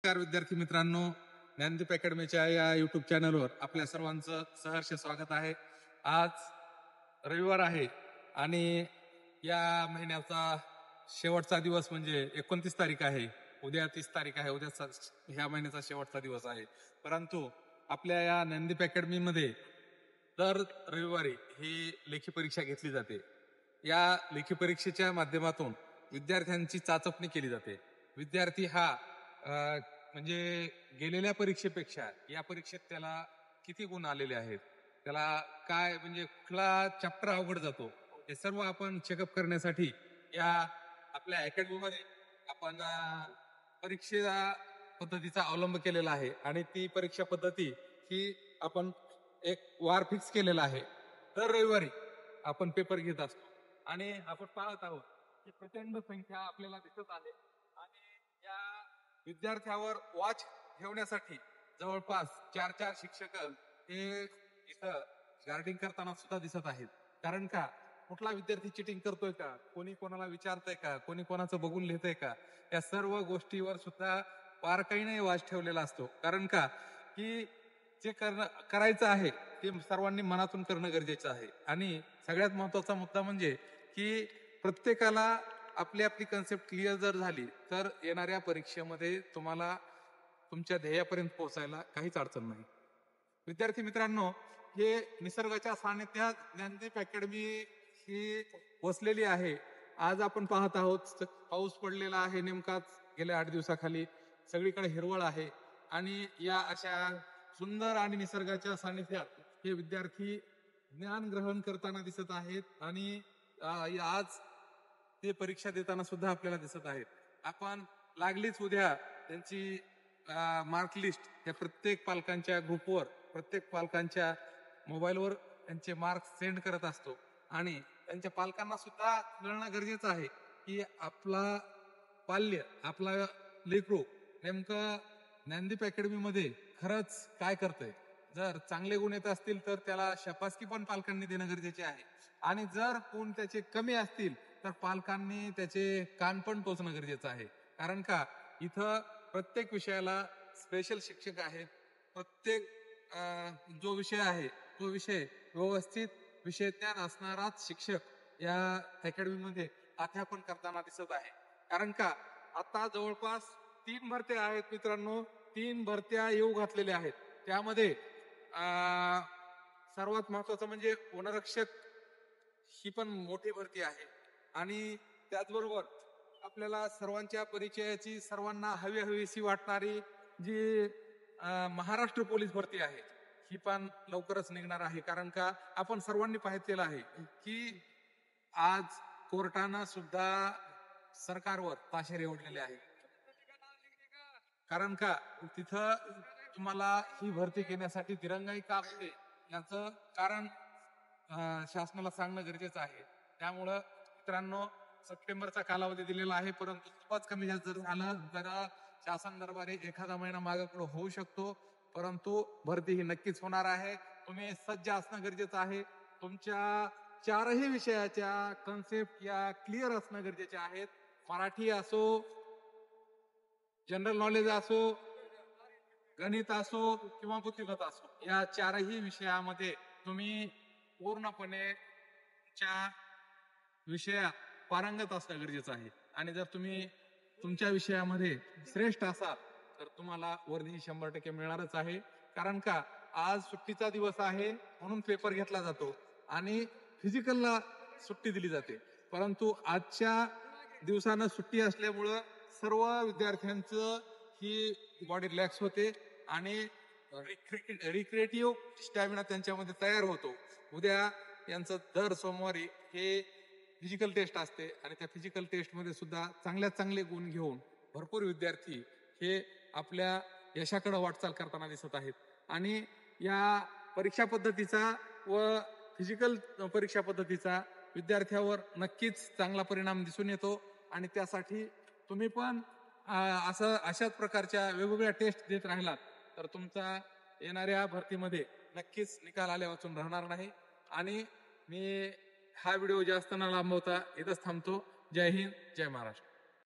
नमस्कार विद्यार्थी मित्रांनो, ज्ञानदीप अकॅडमीच्या या युट्यूब चॅनलवर आपल्या सर्वांचं सहर्ष स्वागत आहे. आज रविवार आहे आणि या महिन्याचा शेवटचा दिवस म्हणजे 29 तारीख आहे. उद्या 30 तारीख आहे. उद्या ह्या महिन्याचा शेवटचा दिवस आहे. परंतु आपल्या या ज्ञानदीप अकॅडमीमध्ये दर रविवारी ही लेखी परीक्षा घेतली जाते. या लेखी परीक्षेच्या माध्यमातून विद्यार्थ्यांची चाचपणी केली जाते. विद्यार्थी हा म्हणजे गेलेल्या परीक्षेपेक्षा या परीक्षेत त्याला किती गुण आलेले आहेत, त्याला काय म्हणजे कुठला चॅप्टर अवघड जातो, हे सर्व आपण चेकअप करण्यासाठी या आपल्या अकॅडमीमध्ये आपण परीक्षा पद्धतीचा अवलंब केलेला आहे. आणि ती परीक्षा पद्धती ही आपण एक वार फिक्स केलेला आहे. दर रविवारी आपण पेपर घेत असतो आणि आपण पाहत आहोत की प्रचंड संख्या आपल्याला दिसत आहे. आणि या विद्यार्थ्यावर वॉच ठेवण्यासाठी जवळपास 4 शिक्षक हे इथं गार्डिंग करताना सुद्धा दिसत आहेत. कारण का, कुठला विद्यार्थी चिटिंग करतोय का, कोणी कोणाला विचारतंय का, कोणी कोणाचं बघून लिहितंय का, या सर्व गोष्टीवर सुद्धा बारकाईने वॉच ठेवलेला असतो. कारण का की जे करायचं आहे ते सर्वांनी मनातून करणं गरजेचं आहे. आणि सगळ्यात महत्वाचा मुद्दा म्हणजे की प्रत्येकाला आपली आपली कन्सेप्ट क्लिअर जर झाली तर येणाऱ्या परीक्षेमध्ये तुम्हाला तुमच्या ध्येयापर्यंत पोहोचायला काहीच अडचण नाही. विद्यार्थी मित्रांनो, हे निसर्गाच्या सानिध्यात ज्ञानदीप अकॅडमी ही वसलेली आहे. आज आपण पाहत आहोत पाऊस पडलेला आहे नेमकाच गेल्या 8 दिवसाखाली. सगळीकडे हिरवळ आहे आणि या अशा सुंदर आणि निसर्गाच्या सानिध्यात हे विद्यार्थी ज्ञान ग्रहण करताना दिसत आहेत. आणि आज ते परीक्षा देताना सुद्धा आपल्याला दिसत आहेत. आपण लागलीच उद्या त्यांची मार्क लिस्ट त्या प्रत्येक पालकांच्या ग्रुपवर, प्रत्येक पालकांच्या मोबाईलवर त्यांचे मार्क्स सेंड करत असतो. आणि त्यांच्या पालकांना सुद्धा कळणं गरजेचं आहे की आपला पाल्य, आपला लेकरू नेमकं ज्ञानदीप अकॅडमीमध्ये खरंच काय करतंय. जर चांगले गुण येत असतील तर त्याला शाबासकी पण पालकांनी देणं गरजेचे आहे. आणि जर गुण त्याचे कमी असतील तर पालकांनी त्याचे कान पण टोचणं गरजेचं आहे. कारण का, इथं प्रत्येक विषयाला स्पेशल शिक्षक आहेत. प्रत्येक जो विषय आहे तो विषय व्यवस्थित विषय ज्ञान असणाराच शिक्षक या अकॅडमीमध्ये अध्यापन करताना दिसत आहे. कारण का, आता जवळपास 3 भरत्या आहेत मित्रांनो. 3 भरत्या येऊ घातलेल्या आहेत. त्यामध्ये सर्वात महत्वाचं म्हणजे वनरक्षक ही पण मोठी भरती आहे. आणि त्याचबरोबर आपल्याला सर्वांच्या परिचयाची, सर्वांना हवीशी वाटणारी जी महाराष्ट्र पोलीस भरती आहे ही पण लवकरच निघणार आहे. कारण का, आपण सर्वांनी पाहिलेलं आहे की आज कोर्टानं सुद्धा सरकारवर ताशेरे ओढलेले आहे. कारण का, तिथं तुम्हाला ही भरती घेण्यासाठी दिरंगाई का असते याचं कारण शासनाला सांगणं गरजेचं आहे. त्यामुळं मित्रांनो, सप्टेंबरचा कालावधी दिलेला आहे, परंतु खूपच कमी जास्त जर झालं तर शासन दरबारी एखादा महिना मागापुढे होऊ शकतो. परंतु भरती ही नक्कीच होणार आहे. तुम्ही सज्ज असणं गरजेचं आहे. तुमच्या 4ही विषयाच्या कन्सेप्ट या क्लिअर असणं गरजेचे आहेत. मराठी असो, जनरल नॉलेज असो, गणित असो किंवा बुद्धिमत्ता असो, या 4ही विषयामध्ये तुम्ही पूर्णपणे विषयात पारंगत असणं गरजेचं आहे. आणि जर तुम्ही तुमच्या विषयामध्ये श्रेष्ठ असाल तर तुम्हाला वर्दी 100% मिळणारच आहे. कारण का, आज सुट्टीचा दिवस आहे म्हणून पेपर घेतला जातो आणि फिजिकलला सुट्टी दिली जाते. परंतु आजच्या दिवसानं सुट्टी असल्यामुळं सर्व विद्यार्थ्यांचं ही बॉडी रिलॅक्स होते आणि रिक्रिएटिव्ह स्टॅमिना त्यांच्यामध्ये तयार होतो. उद्या यांचं दर सोमवारी हे फिजिकल टेस्ट असते आणि त्या फिजिकल टेस्टमध्ये सुद्धा चांगले गुण घेऊन भरपूर विद्यार्थी हे आपल्या यशाकडे वाटचाल करताना दिसत आहेत. आणि या परीक्षा पद्धतीचा व फिजिकल परीक्षा पद्धतीचा विद्यार्थ्यावर नक्कीच चांगला परिणाम दिसून येतो. आणि त्यासाठी तुम्ही पण अशाच प्रकारच्या वेगवेगळ्या टेस्ट देत राहिलात तर तुमचा येणाऱ्या भरतीमध्ये नक्कीच निकाल आल्या वाचून राहणार नाही. आणि मी हा व्हिडिओ जास्त न लांबवता इथंच थांबतो. जय हिंद, जय महाराष्ट्र.